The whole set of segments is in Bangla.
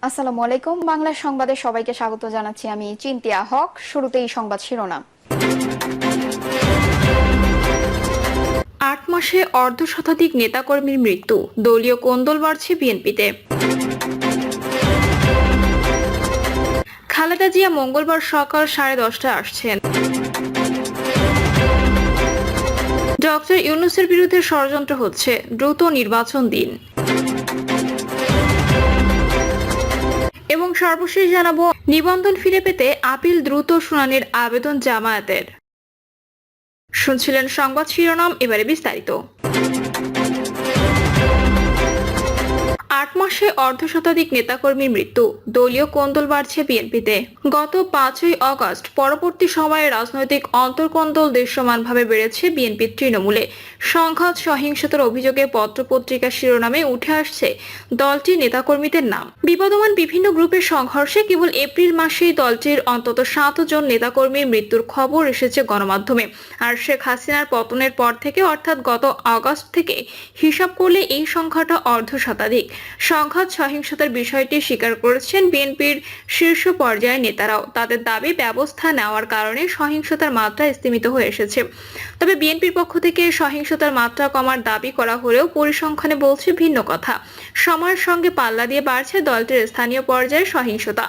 আসসালামু আলাইকুম। বাংলা সংবাদে সবাইকে স্বাগত জানাচ্ছি। আমি চিন্তিয়া হক। শুরুতেই সংবাদ শিরোনাম। ৮ মাসে অর্ধশতাধিক নেতাকর্মীর মৃত্যু, দলীয় কোন্দল বাড়ছে বিএনপিতে। খালেদা জিয়া মঙ্গলবার সকাল 10:30টায় আসছেন। ডক্টর ইউনূসের বিরুদ্ধে ষড়যন্ত্র হচ্ছে, দ্রুত নির্বাচন দিন। এবং সর্বশেষ জানাবো, নিবন্ধন ফিরে পেতে আপিল দ্রুত শুনানির আবেদন জামায়াতের। শুনছিলেন সংবাদ শিরোনাম, এবারে বিস্তারিত। ৮ মাসে অর্ধশতাধিক নেতাকর্মীর মৃত্যু, দলীয় কোন্দল বাড়ছে বিএনপিতে। গত 5ই আগস্ট পরবর্তী সময়ে রাজনৈতিক অন্তর্কোন্দল দৃশ্যমানভাবে বেড়েছে বিএনপির তৃণমূলে। সংঘাত সহিংসতার অভিযোগে পত্রপত্রিকা শিরোনামে উঠে আসছে দলটির নেতাকর্মীদের নাম। বিবদমান বিভিন্ন গ্রুপের সংঘর্ষে কেবল এপ্রিল মাসেই দলটির অন্তত 7 জন নেতাকর্মীর মৃত্যুর খবর এসেছে গণমাধ্যমে। আর শেখ হাসিনার পতনের পর থেকে, অর্থাৎ গত আগস্ট থেকে হিসাব করলে এই সংখ্যাটা অর্ধশতাধিক। সংঘাত সহিংসতার বিষয়টি স্বীকার করেছেন বিএনপির শীর্ষ পর্যায়ের নেতারাও। তাদের দাবি, ব্যবস্থা নেওয়ার কারণে সহিংসতার মাত্রা স্তীমিত হয়ে এসেছে। তবে বিএনপির পক্ষ থেকে সহিংসতার মাত্রা কমার দাবি করা হলেও পরিসংখ্যানে বলছে ভিন্ন কথা। সময়ের সঙ্গে পাল্লা দিয়ে বাড়ছে দলটির স্থানীয় পর্যায়ে সহিংসতা।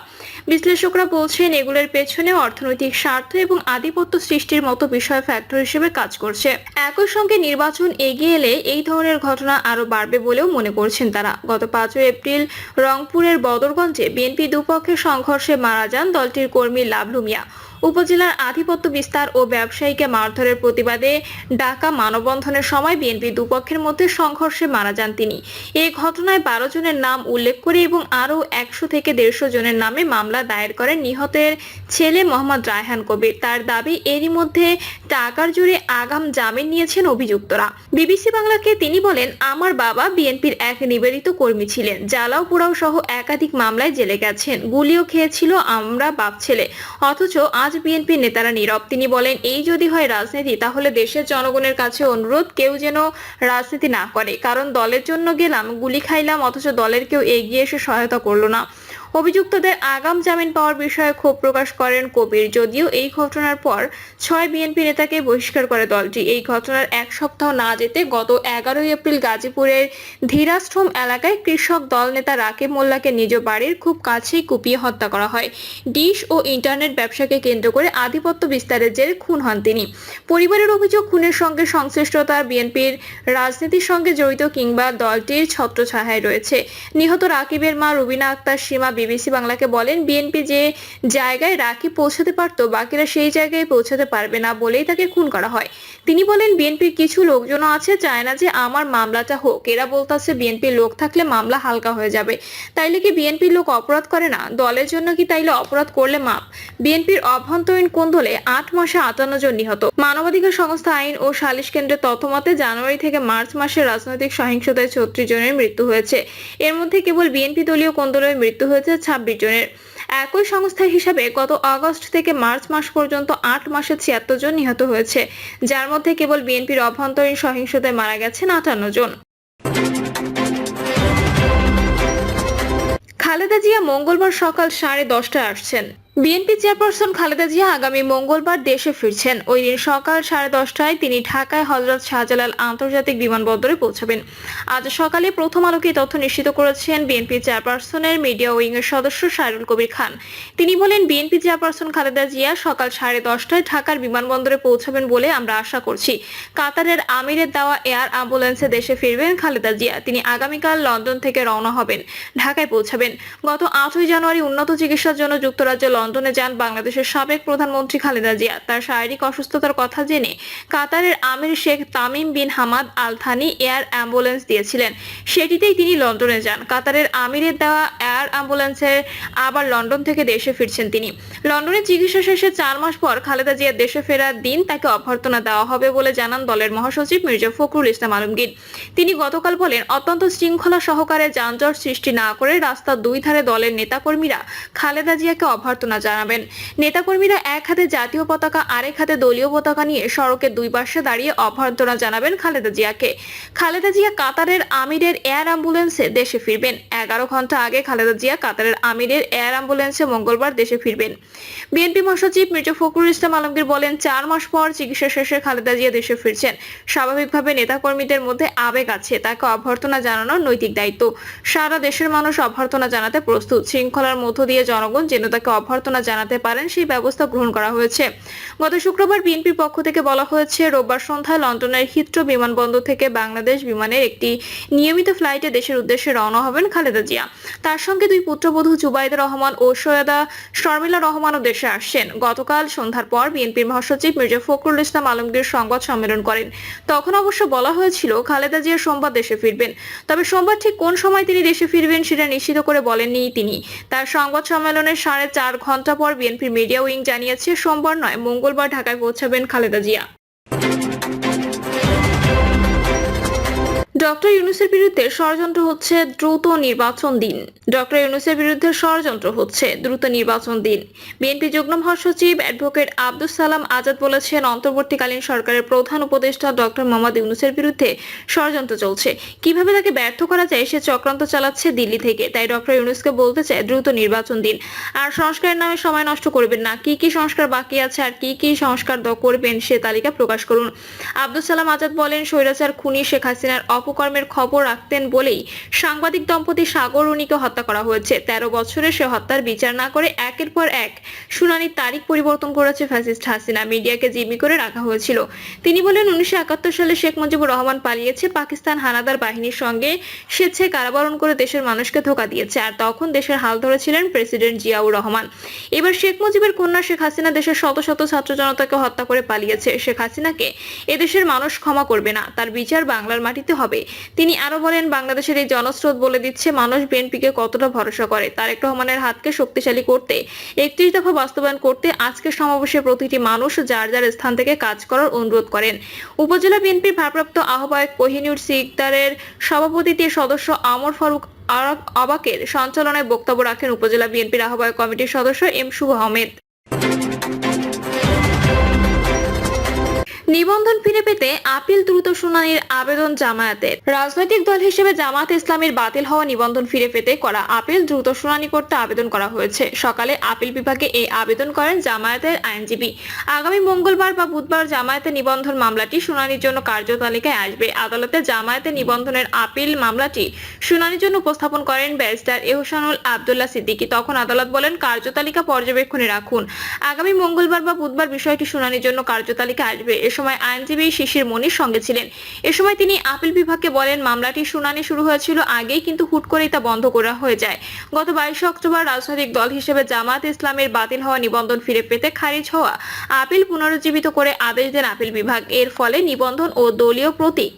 বিশ্লেষকরা বলছেন এগুলোর পেছনে অর্থনৈতিক স্বার্থ এবং আধিপত্য সৃষ্টির মতো বিষয় ফ্যাক্টর হিসেবে কাজ করছে। একই সঙ্গে নির্বাচন এগিয়ে এলে এই ধরনের ঘটনা আরো বাড়বে বলেও মনে করছেন তারা। গত 5 এপ্রিল রংপুরের বদরগঞ্জে বিএনপি দুপক্ষের সংঘর্ষে মারা যান দলটির কর্মী লাভলু মিয়া। উপজেলার আধিপত্য বিস্তার ও ব্যবসায়ীকে মারধরের প্রতিবাদে ডাকা মানববন্ধনের সময় বিএনপি দুপক্ষের মধ্যে সংঘর্ষে মারা যান তিনি। এই ঘটনায় 12 জনের নাম উল্লেখ করে এবং আরও 100 থেকে 150 জনের নামে মামলা দায়ের করেন নিহতের ছেলে মোহাম্মদ রায়হান কবির। তার দাবি, এরই মধ্যে টাকার জোরে আগাম জামিন নিয়েছেন অভিযুক্তরা। বিবিসি বাংলাকে তিনি বলেন, আমার বাবা বিএনপির এক নিবেদিত কর্মী ছিলেন, জ্বালাও পোড়াও সহ একাধিক মামলায় জেলে গেছেন, গুলিও খেয়েছিল আমরা বাপ ছেলে, অথচ আজ বিএনপির নেতারা নীরব। তিনি বলেন, এই যদি হয় রাজনীতি, তাহলে দেশের জনগণের কাছে অনুরোধ, কেউ যেন রাজনীতি না করে। কারণ দলের জন্য গেলাম, গুলি খাইলাম, অথচ দলের কেউ এগিয়ে এসে সহায়তা করলো না। অভিযুক্তদের আগাম জামিন পাওয়ার বিষয়ে ক্ষোভ প্রকাশ করেন কবির। যদিও এই ঘটনার পর 6 বিএনপি নেতাকে বহিষ্কার করে দলটি। এই ঘটনার এক সপ্তাহ না যেতে গত 11 এপ্রিল গাজীপুরের ধীরাশ্রম এলাকায় কৃষক দল নেতা রাকিব মোল্লাকে নিজ বাড়ির খুব কাছেই কুপিয়ে হত্যা করা হয়। ডিশ ও ইন্টারনেট ব্যবসাকে কেন্দ্র করে আধিপত্য বিস্তারের জেরে খুন হন তিনি। পরিবারের অভিযোগ, খুনের সঙ্গে সংশ্লিষ্টতা বিএনপির রাজনীতির সঙ্গে জড়িত কিংবা দলটির ছত্রছায়ায় রয়েছে। নিহত রাকিবের মা রুবিনা আক্তার সীমা বিবিসি বাংলাকে বলেন, বিএনপি যে জায়গায় রাকিব পৌঁছাতে পারত, বাকিরা সেই জায়গায় পৌঁছাতে পারবে না বলেই তাকে খুন করা হয়। তিনি বলেন, বিএনপির কিছু লোকজনও আছে, চায় না যে আমার মামলাটা হোক। এরা বলতেছে বিএনপির লোক থাকলে মামলা হালকা হয়ে যাবে। তাইলে কি বিএনপির লোক অপরাধ করে না? দলের জন্য কি তাইলে অপরাধ করলে মাপ? বিএনপির অভ্যন্তরীণ কোন্দলে 8 মাসে 58 জন নিহত। মানবাধিকার সংস্থা আইন ও সালিশ কেন্দ্রের তথ্যমতে জানুয়ারি থেকে মার্চ মাসে রাজনৈতিক সহিংসতায় 36 জনের মৃত্যু হয়েছে। এর মধ্যে কেবল বিএনপি দলীয় কোন্দলের মৃত্যু হয়েছে 26 জনের। একই সংস্থার হিসাবে গত আগস্ট থেকে মার্চ মাস পর্যন্ত 8 মাসে 76 জন নিহত হয়েছে, যার মধ্যে কেবল বিএনপির অভ্যন্তরীণ সহিংসতায় মারা গেছেন 58 জন। খালেদা জিয়া মঙ্গলবার সকাল 10:30টায় আসছেন। বিএনপি চেয়ারপারসন খালেদা জিয়া আগামী মঙ্গলবার দেশে ফিরছেন। ওই দিন সকাল 10:30টায় তিনি ঢাকায় হযরত শাহজালাল আন্তর্জাতিক বিমানবন্দরে পৌঁছাবেন। আজ সকালে প্রথম আলোকে তথ্য নিশ্চিত করেছেন বিএনপি চেয়ারপারসনের মিডিয়া উইং এর সদস্য সাইরুল কবির খান। তিনি বলেন, বিএনপি চেয়ারপারসন খালেদা জিয়া সকাল 10:30টায় ঢাকার বিমানবন্দরে পৌঁছাবেন বলে আমরা আশা করছি। কাতারের আমিরের দেওয়া এয়ার অ্যাম্বুলেন্সে দেশে ফিরবেন খালেদা জিয়া। তিনি আগামীকাল লন্ডন থেকে রওনা হবেন, ঢাকায় পৌঁছাবেন। গত 8ই জানুয়ারি উন্নত চিকিৎসার জন্য যুক্তরাজ্যে লন্ডনে যান বাংলাদেশের সাবেক প্রধানমন্ত্রী খালেদা জিয়া। তার শারীরিক অসুস্থতার কথা জেনে কাতারের আমির Sheikh Tamim bin Hamad Al Thani air ambulance দিয়েছিলেন, সেটিতেই তিনি লন্ডনে যান। কাতারের আমিরের দেওয়া এয়ার অ্যাম্বুলেন্সের আবার লন্ডন থেকে দেশে ফিরছেন তিনি। লন্ডনে চিকিৎসা শেষে 4 মাস পর খালেদা জিয়ার দেশে ফেরার দিন তাকে অভ্যর্থনা দেওয়া হবে বলে জানান দলের মহাসচিব মির্জা ফখরুল ইসলাম আলমগীর। তিনি গতকাল বলেন, অত্যন্ত শৃঙ্খলা সহকারে যানজট সৃষ্টি না করে রাস্তার দুই ধারে দলের নেতাকর্মীরা খালেদা জিয়াকে অভ্যর্থনা অভ্যর্থনা জানাবেন। নেতাকর্মীরা এক হাতে জাতীয় পতাকা আরেক হাতে দলীয় পতাকা নিয়ে সড়কের দুই পাশে দাঁড়িয়ে অভ্যর্থনা জানাবেন খালেদা জিয়াকে। খালেদা জিয়া কাতারের আমিরের এয়ার অ্যাম্বুলেন্সে দেশে ফিরবেন। 11 ঘন্টা আগে খালেদা জিয়া কাতারের আমিরের এয়ার অ্যাম্বুলেন্সে মঙ্গলবার দেশে ফিরবেন। বিএনপি মহাসচিব মির্জা ফখরুল ইসলাম আলমগীর বলেন, 4 মাস পর চিকিৎসা শেষে খালেদা জিয়া দেশে ফিরছেন। স্বাভাবিকভাবে নেতাকর্মীদের মধ্যে আবেগ আছে, তাকে অভ্যর্থনা জানানোর নৈতিক দায়িত্ব। সারা দেশের মানুষ অভ্যর্থনা জানাতে প্রস্তুত। শৃঙ্খলার মধ্য দিয়ে জনগণ যেন তাকে অভ্যর্থনা জানাতে পারেন সেই ব্যবস্থা গ্রহণ করা হয়েছে। গত শুক্রবার বিএনপির পক্ষ থেকে বলা হয়েছে, রোববার সন্ধ্যায় লন্ডনের হিথ্রো বিমানবন্দর থেকে বাংলাদেশ বিমানের একটি নিয়মিত ফ্লাইটে দেশের উদ্দেশ্যে রওনা হবেন খালেদা জিয়া। তার সঙ্গে দুই পুত্রবধূ জুবাইদা রহমান ও সৈয়দা শর্মিলা রহমানও দেশে আসছেন। গতকাল সন্ধ্যার পর বিএনপির মহাসচিব মির্জা ফখরুল ইসলাম আলমগীর সংবাদ সম্মেলন করেন। তখন অবশ্য বলা হয়েছিল খালেদা জিয়া সোমবার দেশে ফিরবেন, তবে সোমবার ঠিক কোন সময় তিনি দেশে ফিরবেন সেটা নিশ্চিত করে বলেননি তিনি। তার সংবাদ সম্মেলনের 4.5 ঘন্টা পর বিএনপির মিডিয়া উইং জানিয়েছে, সোমবার নয় মঙ্গলবার ঢাকায় পৌঁছাবেন খালেদা জিয়া। ডক্টর ইউনূসের বিরুদ্ধে ষড়যন্ত্র হচ্ছে, দ্রুত নির্বাচন দিন। ডক্টর ইউনূসের বিরুদ্ধে ষড়যন্ত্র হচ্ছে, দ্রুত নির্বাচন দিন। বিএনপি যুগ্ম মহাসচিব অ্যাডভোকেট আব্দুস সালাম আজাদ বলেছেন, অন্তর্বর্তীকালীন সরকারের প্রধান উপদেষ্টা ডক্টর মোহাম্মদ ইউনূসের বিরুদ্ধে ষড়যন্ত্র চলছে। কিভাবে তাকে ব্যর্থ করা যায় সে চক্রান্ত চালাচ্ছে দিল্লি থেকে। তাই ডক্টর ইউনূসকে বলতে চায়, দ্রুত নির্বাচন দিন, আর সংস্কারের নামে সময় নষ্ট করবেন না। কি কি সংস্কার বাকি আছে আর কি কি সংস্কার করবেন সে তালিকা প্রকাশ করুন। আব্দুস সালাম আজাদ বলেন, স্বৈরাচার খুনি শেখ হাসিনার অপকর্মের খবর রাখতেন বলেই সাংবাদিক দম্পতি সাগর রুনিকে হত্যা করা হয়েছে। 13 বছরে সে হত্যার বিচার না করে একের পর এক শুনানির তারিখ পরিবর্তন করেছে ফ্যাসিস্ট হাসিনা। মিডিয়াকে জিম্মি করে রাখা হয়েছিল। তিনি বলেন, 1971 সালে শেখ মুজিবুর রহমান পালিয়েছে, পাকিস্তান হানাদার বাহিনীর সঙ্গে স্বেচ্ছায় কারাবরণ করে দেশের মানুষকে ধোঁকা দিয়েছে, আর তখন দেশের হাল ধরেছিলেন প্রেসিডেন্ট জিয়াউর রহমান। এবার শেখ মুজিবের কন্যা শেখ হাসিনা দেশের শত শত ছাত্র জনতাকে হত্যা করে পালিয়েছে। শেখ হাসিনাকে এদেশের মানুষ ক্ষমা করবে না, তার বিচার বাংলার মাটিতে হবে। তিনি আরো বলেন, বাংলাদেশের এই জনস্রোত বলে দিচ্ছে মানুষ বিএনপিকে কতটা ভরসা করে। তারেক রহমানের হাতকে শক্তিশালী করতে, 31 দফা বাস্তবায়ন করতে আজকের সমাবেশে প্রতিটি মানুষ যার যার স্থান থেকে কাজ করার অনুরোধ করেন। উপজেলা বিএনপির ভারপ্রাপ্ত আহ্বায়ক কোহিনুর সিকদারের সভাপতিত্বে সদস্য আমর ফারুক অবাকের সঞ্চালনায় বক্তব্য রাখেন উপজেলা বিএনপির আহ্বায়ক কমিটির সদস্য এম শুভ আহমেদ। নিবন্ধন ফিরে পেতে আপিল দ্রুত শুনানির আবেদন জামায়াতের। রাজনৈতিক দল হিসেবে জামায়াতে ইসলামীর বাতিল হওয়া নিবন্ধন ফিরে পেতে করা আপিল দ্রুত শুনানি করতে আবেদন করা হয়েছে। সকালে আপিল বিভাগে এই আবেদন করেন জামায়াতের আইনজীবী। আগামী মঙ্গলবার বা বুধবার জামায়াতের নিবন্ধন মামলাটি শুনানির জন্য কার্যতালিকায় আসবে। আদালতে জামায়াতের নিবন্ধনের আপিল মামলাটি শুনানির জন্য উপস্থাপন করেন ব্যারিস্টার এহসানুল আব্দুল্লাহ সিদ্দিকী। তখন আদালত বলেন, কার্যতালিকা পর্যবেক্ষণে রাখুন, আগামী মঙ্গলবার বা বুধবার বিষয়টি শুনানির জন্য কার্যতালিকা আসবে। এ সময় আইনজীবী শিশির মনির সঙ্গে ছিলেন। এ সময় তিনি আপিল বিভাগকে বলেন, মামলাটির শুনানি শুরু হয়েছিল আগেই, কিন্তু হুট করেই তা বন্ধ করা হয়ে যায়। গত 22 অক্টোবর রাজনৈতিক দল হিসেবে জামায়াত ইসলামের বাতিল হওয়া নিবন্ধন ফিরে পেতে খারিজ হওয়া আপিল পুনরুজ্জীবিত করে আদেশ দেন আপিল বিভাগ। এর ফলে নিবন্ধন ও দলীয় প্রতীক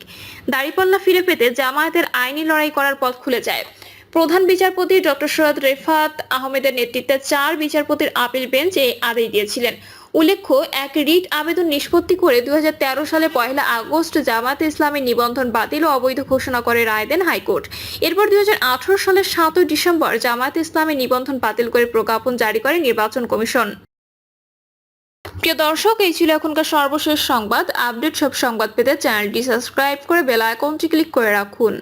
দাঁড়িপাল্লা ফিরে পেতে জামায়াতের আইনি লড়াই করার পথ খুলে যায়। প্রধান বিচারপতি ডক্টর সৈয়দ রেফাত আহমেদের নেতৃত্বে 4 বিচারপতির আপিল বেঞ্চ এই আদেশ দিয়েছিলেন। উল্লেখ্য, এক রিট আবেদন নিষ্পত্তি করে 2013 সালে 1 আগস্ট জামায়াতে ইসলামী নিবন্ধন বাতিল ও অবৈধ ঘোষণা করে রায় দেন হাইকোর্ট। এরপর 2018 সালের 7 ডিসেম্বর জামায়াতে ইসলামী নিবন্ধন বাতিল করে প্রজ্ঞাপন জারি করে নির্বাচন কমিশন। প্রিয় দর্শক, এই ছিল এখনকার সর্বশেষ সংবাদ। আপডেট সব সংবাদ পেতে চ্যানেলটি সাবস্ক্রাইব করে বেল আইকনটি ক্লিক করে রাখুন।